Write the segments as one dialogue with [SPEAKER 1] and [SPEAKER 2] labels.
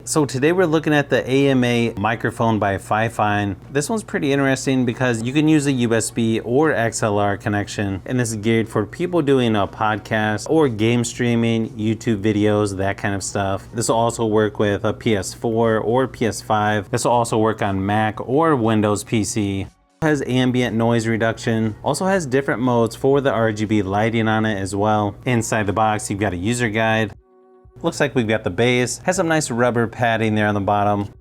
[SPEAKER 1] So today we're looking at the AMA microphone by FIFINE. This one's pretty interesting because you can use a USB or XLR connection, and this is geared for people doing a podcast or game streaming, YouTube videos, that kind of stuff. This will also work with a PS4 or PS5. This will also work on Mac or Windows PC. Has ambient noise reduction, also has different modes for the RGB lighting on it as well. Inside the box you've got a user guide. Looks like we've got the base, has some nice rubber padding there on the bottom.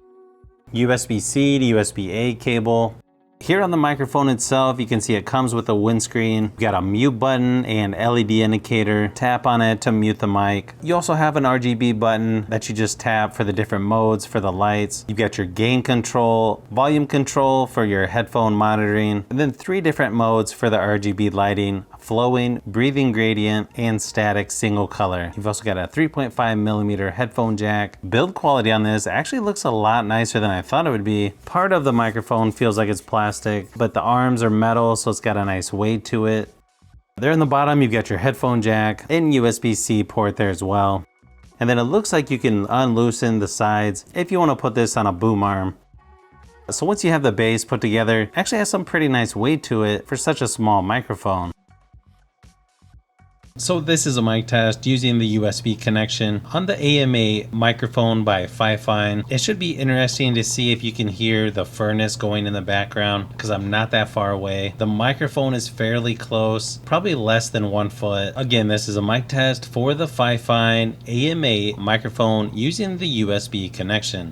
[SPEAKER 1] USB-C to USB-A cable. Here on the microphone itself, you can see it comes with a windscreen. You've got a mute button and LED indicator. Tap on it to mute the mic. You also have an RGB button that you just tap for the different modes for the lights. You've got your gain control, volume control for your headphone monitoring, and then 3 different modes for the RGB lighting: flowing, breathing gradient, and static single color. You've also got a 3.5mm headphone jack. Build quality on this actually looks a lot nicer than I thought it would be. Part of the microphone feels like it's plastic, but the arms are metal, so it's got a nice weight to it. There in the bottom, you've got your headphone jack and USB-C port there as well. And then it looks like you can unloosen the sides if you want to put this on a boom arm. So once you have the base put together, it actually has some pretty nice weight to it for such a small microphone. So this is a mic test using the USB connection on the AMA microphone by FIFINE. It should be interesting to see if you can hear the furnace going in the background because I'm not that far away. The microphone is fairly close, probably less than 1 foot. Again, this is a mic test for the FIFINE AMA microphone using the USB connection.